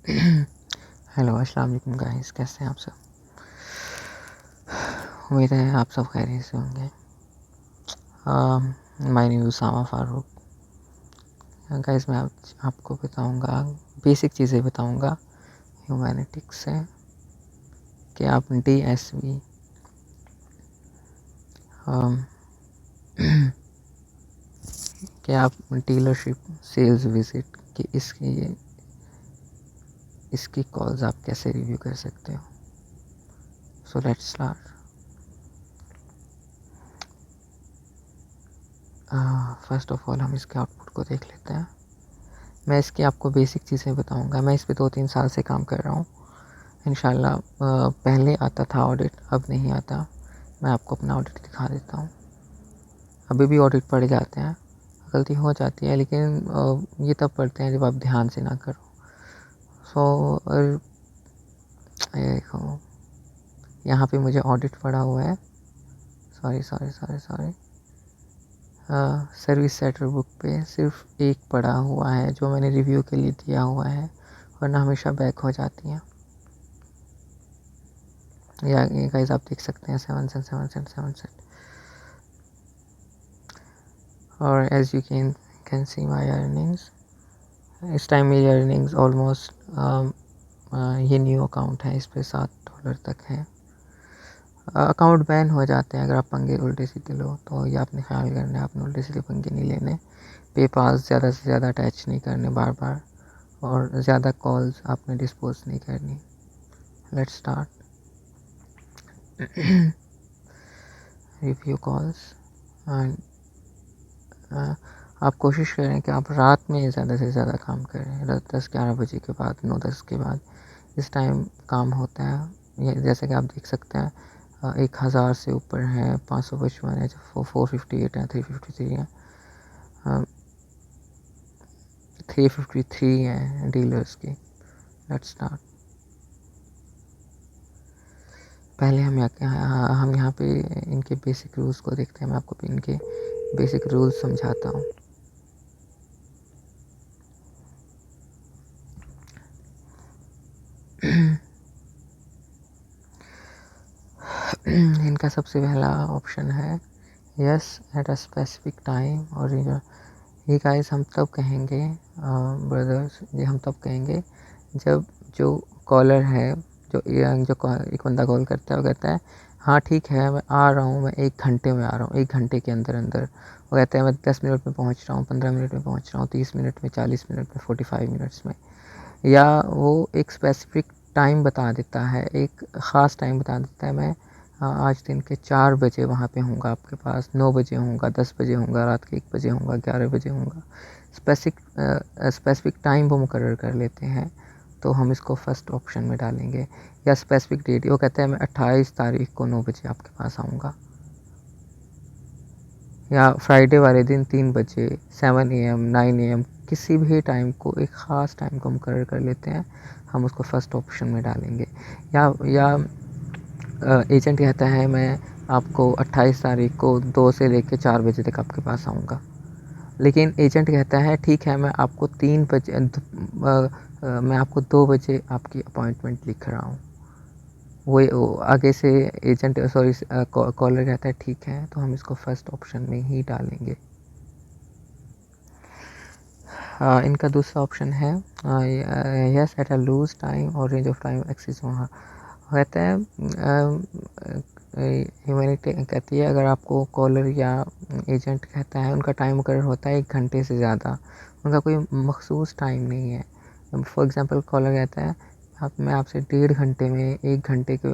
Hello अस्सलाम वालेकुम guys, कैसे हैं आप सब। उम्मीद है आप सब खैरियत से होंगे। My name Usama Farooq. Guys मैं आपको बताऊंगा, बेसिक चीज़ें बताऊंगा ह्यूमैनिटिक्स से कि आप DSV कि आप डीलरशिप सेल्स विजिट कि इसकी कॉल्स आप कैसे रिव्यू कर सकते हो। So let's start. First of all हम इसके आउटपुट को देख लेते हैं। मैं इसकी आपको बेसिक चीज़ें बताऊंगा। मैं इस पे 2-3 साल से काम कर रहा हूँ। इंशाल्लाह पहले आता था ऑडिट, अब नहीं आता। मैं आपको अपना ऑडिट दिखा देता हूँ। अभी भी ऑडिट पड़ जाते हैं, गलती हो जाती है, लेकिन ये तब पड़ते हैं जब आप ध्यान से ना करो। सो ये देखो, यहाँ पे मुझे ऑडिट पड़ा हुआ है। सॉरी सर्विस सेटर बुक पे सिर्फ एक पड़ा हुआ है जो मैंने रिव्यू के लिए दिया हुआ है, वरना हमेशा बैक हो जाती हैं। या ये गाइस आप देख सकते हैं 7 सेंट 7 सेंट 7 सेंट। और as you can see my earnings. इस टाइम मेरी अर्निंग्स ऑलमोस्ट ये न्यू अकाउंट है, इस पे $7 तक है। अकाउंट बैन हो जाते हैं अगर आप पंगे उल्टे सीधे लो, तो ये आपने ख्याल करना है, आपने उल्टे सीधे पंगे नहीं लेने। पेपाल्स ज़्यादा से ज़्यादा अटैच नहीं करने बार बार, और ज़्यादा कॉल्स आपने डिस्पोज नहीं करनी। Let's start. Review calls. And आप कोशिश करें कि आप रात में ज़्यादा से ज़्यादा काम करें, 10-11 बजे के बाद, 9-10 के बाद। इस टाइम काम होता है। ये जैसे कि आप देख सकते हैं 1000 से ऊपर है, 555 है, 458 है, 353 है, 353 है डीलर्स की। Let's start. पहले हम यहाँ पे इनके बेसिक रूल्स को देखते हैं। मैं आपको इनके बेसिक रूल्स समझाता हूँ। इनका सबसे पहला ऑप्शन है yes at a specific time. और ये गाइस हम तब कहेंगे, ब्रदर्स, ये हम तब कहेंगे जब जो कॉलर है, जो एक बंदा कॉल करता है, वो कहता है हाँ ठीक है मैं आ रहा हूँ, मैं 1 घंटे में आ रहा हूँ, 1 घंटे के अंदर अंदर। वो कहता है मैं 10 मिनट में पहुँच रहा हूँ, 15 मिनट में पहुँच रहा हूँ, 30 मिनट में, 40 मिनट में, 45 मिनट्स में। या वो एक स्पेसिफिक टाइम बता देता है, एक ख़ास टाइम बता देता है। मैं आज दिन के 4 बजे वहाँ पे हूँगा, आपके पास 9 बजे हूँगा, 10 बजे हूँगा, रात के 1 बजे हूँगा, 11 बजे हूँगा। स्पेसिफिक टाइम वो मुकर्रर कर लेते हैं, तो हम इसको फर्स्ट ऑप्शन में डालेंगे। या स्पेसिफिक डेट, वो कहते हैं मैं 28 तारीख को 9 बजे आपके पास आऊँगा। या फ्राइडे वाले दिन 3 बजे, 7 AM, 9 AM, किसी भी टाइम को, एक ख़ास टाइम को मुकर्रर कर लेते हैं, हम उसको फर्स्ट ऑप्शन में डालेंगे। या एजेंट कहता है मैं आपको 28 तारीख को 2 से लेकर 4 बजे तक आपके पास आऊँगा, लेकिन एजेंट कहता है ठीक है मैं आपको 3 बजे मैं आपको 2 बजे आपकी अपॉइंटमेंट लिख रहा हूँ। वो आगे से एजेंट सॉरी कॉलर कहता है ठीक है, तो हम इसको फर्स्ट ऑप्शन में ही डालेंगे। इनका दूसरा ऑप्शन है yes at a loose time और रेंज ऑफ टाइम एक्सिस। वहाँ कहते हैं ह्यूमैनिटी कहती है अगर आपको कॉलर या एजेंट कहता है उनका टाइम मुकर्रर होता है 1 घंटे से ज़्यादा, उनका कोई मखसूस टाइम नहीं है। फॉर एग्ज़ाम्पल कॉलर कहता है मैं आपसे 1.5 घंटे में, 1 घंटे के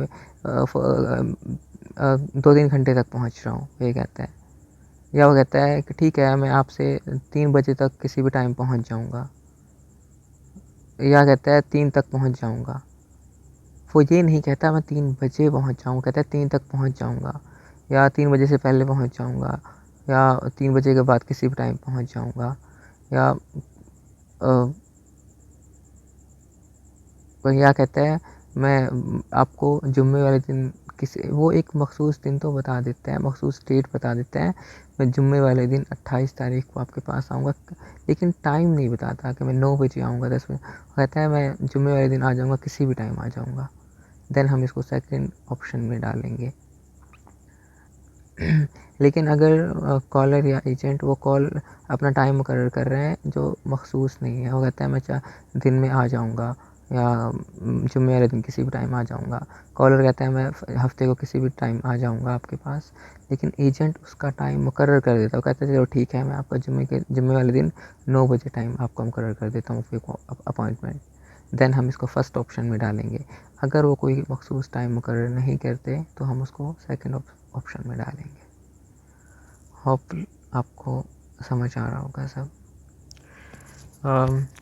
2-3 घंटे तक पहुँच रहा हूँ, ये कहता है। या वो कहता है कि ठीक है मैं आपसे 3 बजे तक किसी भी टाइम पहुँच जाऊँगा, या कहता है 3 तक पहुँच जाऊँगा। वो ये नहीं कहता मैं 3 बजे पहुँच जाऊँ, कहता है 3 तक पहुँच जाऊँगा, या 3 बजे से पहले पहुँच जाऊँगा, या 3 बजे के बाद किसी भी टाइम पहुँच जाऊँगा। या या कहता है मैं आपको जुम्मे वाले दिन किसी, वो एक मखसूस दिन तो बता देता है, मखसूस डेट बता देता है, मैं जुम्मे वाले दिन 28 तारीख को आपके पास आऊँगा, लेकिन टाइम नहीं बताता कि मैं 9 बजे आऊँगा, 10 बजे। कहता है मैं जुम्मे वाले दिन आ जाऊँगा, किसी भी टाइम आ जाऊँगा। देन हम इसको सेकंड ऑप्शन में डालेंगे। लेकिन अगर कॉलर या एजेंट वो कॉल अपना टाइम मुकर्रर कर रहे हैं जो मखसूस नहीं है, वो कहता है मैं दिन में आ जाऊँगा या जुम्मे वाले दिन किसी भी टाइम आ जाऊँगा। कॉलर कहता है मैं हफ्ते को किसी भी टाइम आ जाऊँगा आपके पास, लेकिन एजेंट उसका टाइम मुकर्रर कर देता है। वो कहता है चलो ठीक है, मैं आपका जुम्मे वाले दिन 9 बजे टाइम आपको मुकर्रर कर देता हूँ फिर अपॉइंटमेंट। देन हम इसको फर्स्ट ऑप्शन में डालेंगे। अगर वो कोई मखसूस टाइम मुकर्रर नहीं करते तो हम उसको सेकंड ऑप्शन में डालेंगे। होप आपको समझ आ रहा होगा सब।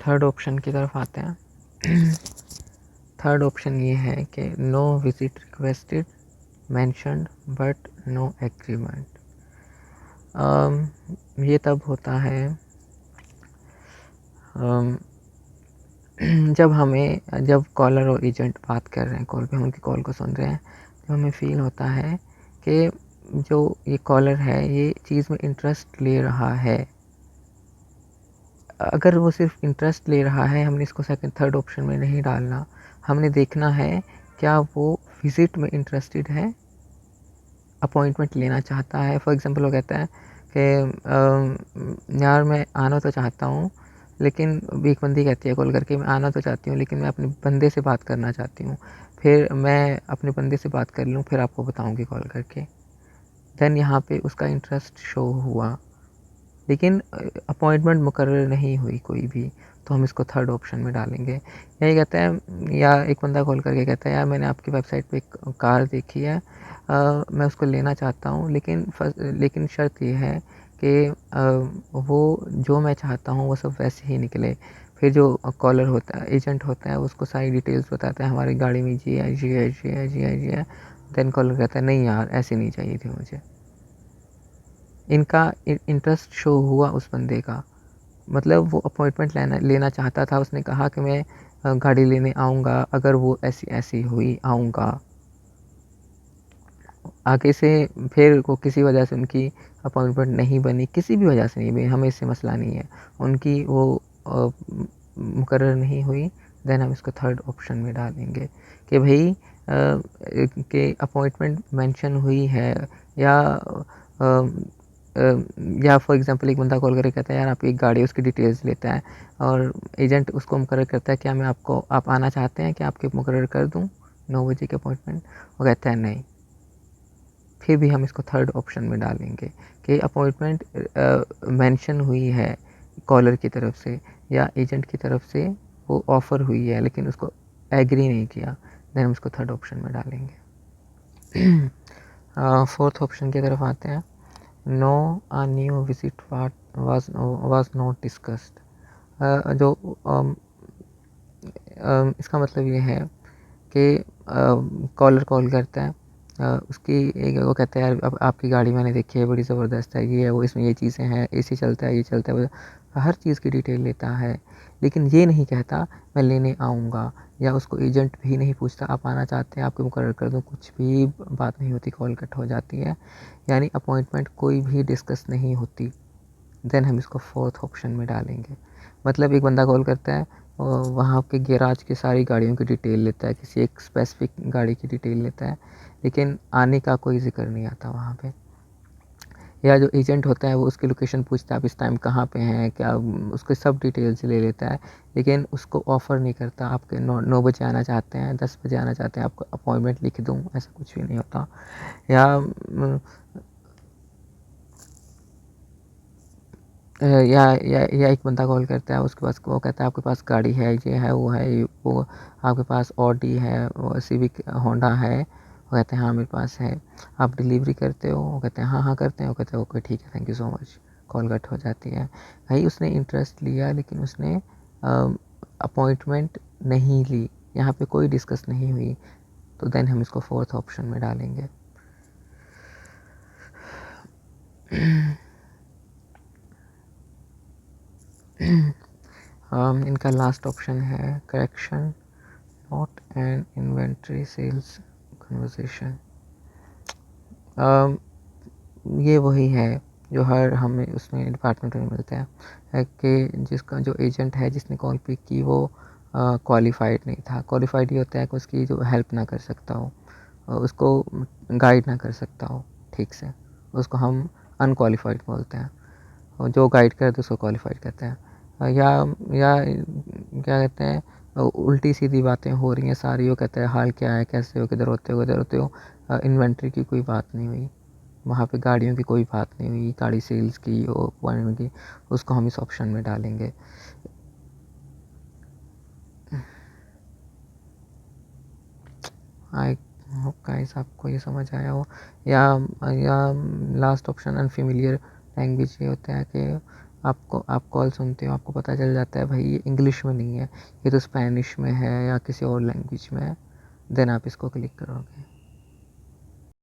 थर्ड ऑप्शन की तरफ आते हैं। थर्ड ऑप्शन ये है कि no visit requested mentioned but no agreement. ये तब होता है जब कॉलर और एजेंट बात कर रहे हैं कॉल पे, हम उनकी कॉल को सुन रहे हैं, तो हमें फ़ील होता है कि जो ये कॉलर है ये चीज़ में इंटरेस्ट ले रहा है। अगर वो सिर्फ इंटरेस्ट ले रहा है, हमने इसको सेकंड थर्ड ऑप्शन में नहीं डालना। हमने देखना है क्या वो विज़िट में इंटरेस्टेड है, अपॉइंटमेंट लेना चाहता है। फॉर एग्ज़ाम्पल वो कहता है कि यार मैं आना तो चाहता हूँ, लेकिन एक बंदी कहती है कॉल करके मैं आना तो चाहती हूँ लेकिन मैं अपने बंदे से बात करना चाहती हूँ। फिर मैं अपने बंदे से बात कर लूँ फिर आपको बताऊँगी कॉल करके। देन यहाँ पे उसका इंटरेस्ट शो हुआ, लेकिन अपॉइंटमेंट मुकर्रर नहीं हुई कोई भी, तो हम इसको थर्ड ऑप्शन में डालेंगे। यही कहता है, या एक बंदा कॉल करके कहता है यार मैंने आपकी वेबसाइट पे एक कार देखी है, मैं उसको लेना चाहता हूँ, लेकिन शर्त ये है कि वो जो मैं चाहता हूँ वो सब वैसे ही निकले। फिर जो कॉलर होता है, एजेंट होता है, उसको सारी डिटेल्स बताता है हमारी गाड़ी में ये है, ये है, ये है, ये है, ये है। देन कॉलर कहता है नहीं यार ऐसी नहीं चाहिए थी मुझे। इनका इंटरेस्ट शो हुआ उस बंदे का, मतलब वो अपॉइंटमेंट लेना चाहता था। उसने कहा कि मैं गाड़ी लेने आऊँगा, अगर वो ऐसी ऐसी हुई आऊँगा। आगे से फिर वो किसी वजह से उनकी अपॉइंटमेंट नहीं बनी, किसी भी वजह से नहीं बनी, हमें इससे मसला नहीं है, उनकी वो मुकर्रर नहीं हुई। देन हम इसको थर्ड ऑप्शन में डालेंगे कि भाई कि अपॉइंटमेंट मेंशन हुई है, या या फॉर एग्जांपल एक बंदा कॉल करके कहता है यार आपकी एक गाड़ी, उसकी डिटेल्स लेता है और एजेंट उसको मुकर्रर करता है क्या आप आना चाहते हैं कि आपके मुकर्रर कर दूं 9 बजे के अपॉइंटमेंट। वो कहता है नहीं, फिर भी हम इसको थर्ड ऑप्शन में डालेंगे कि अपॉइंटमेंट मेंशन हुई है कॉलर की तरफ से या एजेंट की तरफ से, वो ऑफ़र हुई है लेकिन उसको एग्री नहीं किया। देन हम इसको थर्ड ऑप्शन में डालेंगे। फोर्थ ऑप्शन की तरफ आते हैं। No a new visit was not discussed. जो इसका मतलब ये है कि कॉलर कॉल करता है, उसकी एक वो कहता है यार अब आपकी गाड़ी मैंने देखी है, बड़ी ज़बरदस्त है, ये है वो, इसमें ये चीज़ें हैं, एसी चलता है, ये चलता है, हर चीज़ की डिटेल लेता है। लेकिन ये नहीं कहता मैं लेने आऊँगा, या उसको एजेंट भी नहीं पूछता आप आना चाहते हैं आपको मुकर्रर कर दूँ, कुछ भी बात नहीं होती, कॉल कट हो जाती है, यानी अपॉइंटमेंट कोई भी डिस्कस नहीं होती। देन हम इसको फोर्थ ऑप्शन में डालेंगे। मतलब एक बंदा कॉल करता है और वहाँ के गैराज की सारी गाड़ियों की डिटेल लेता है, किसी एक स्पेसिफिक गाड़ी की डिटेल लेता है, लेकिन आने का कोई ज़िक्र नहीं आता वहाँ पे। या जो एजेंट होता है वो उसकी लोकेशन पूछता है आप इस टाइम कहाँ पे हैं, क्या उसके सब डिटेल्स ले लेता है, लेकिन उसको ऑफ़र नहीं करता आपके 9 बजे आना चाहते हैं, 10 बजे आना चाहते हैं, आपको अपॉइंटमेंट लिख दूँ, ऐसा कुछ भी नहीं होता। या एक बंदा कॉल करता है, उसके पास वो कहता है आपके पास गाड़ी है, ये है, वो है, वो आपके पास ऑडी है, वो सिविक होंडा है। वो कहते हैं हाँ मेरे पास है, आप डिलीवरी करते हो? वो कहते हैं हाँ हाँ करते हैं। वो कहते हैं ओके ठीक है, thank you so much. Call cut हो जाती है। भाई उसने इंटरेस्ट लिया लेकिन उसने अपॉइंटमेंट नहीं ली, यहाँ पे कोई डिस्कस नहीं हुई, तो देन हम इसको फोर्थ ऑप्शन में डालेंगे। इनका लास्ट ऑप्शन है correction not an inventory sales conversation. ये वही है जो हर हमें उसमें डिपार्टमेंट में मिलते हैं, है कि जिसका जो एजेंट है जिसने कॉल पिक की वो क्वालिफाइड नहीं था। क्वालिफाइड ये होता है कि उसकी जो हेल्प ना कर सकता हो, उसको गाइड ना कर सकता हो ठीक से, उसको हम अनक्वालिफाइड बोलते हैं। और जो गाइड करे तो उसको क्वालिफाइड कहते हैं। या क्या कहते हैं, उल्टी सीधी बातें हो रही हैं सारी, वो कहते हैं हाल क्या है, कैसे हो, किधर होते हो। इन्वेंट्री की कोई बात नहीं हुई वहाँ पे, गाड़ियों की कोई बात नहीं हुई, गाड़ी सेल्स की और पॉइंट की, उसको हम इस ऑप्शन में डालेंगे। आई होप गाइस आपको ये समझ आया हो। या लास्ट ऑप्शन अनफेमिलियर लैंग्वेज, ये होता है कि आप कॉल सुनते हो, आपको पता चल जाता है भाई ये इंग्लिश में नहीं है, ये तो स्पेनिश में है या किसी और लैंग्वेज में है, देन आप इसको क्लिक करोगे।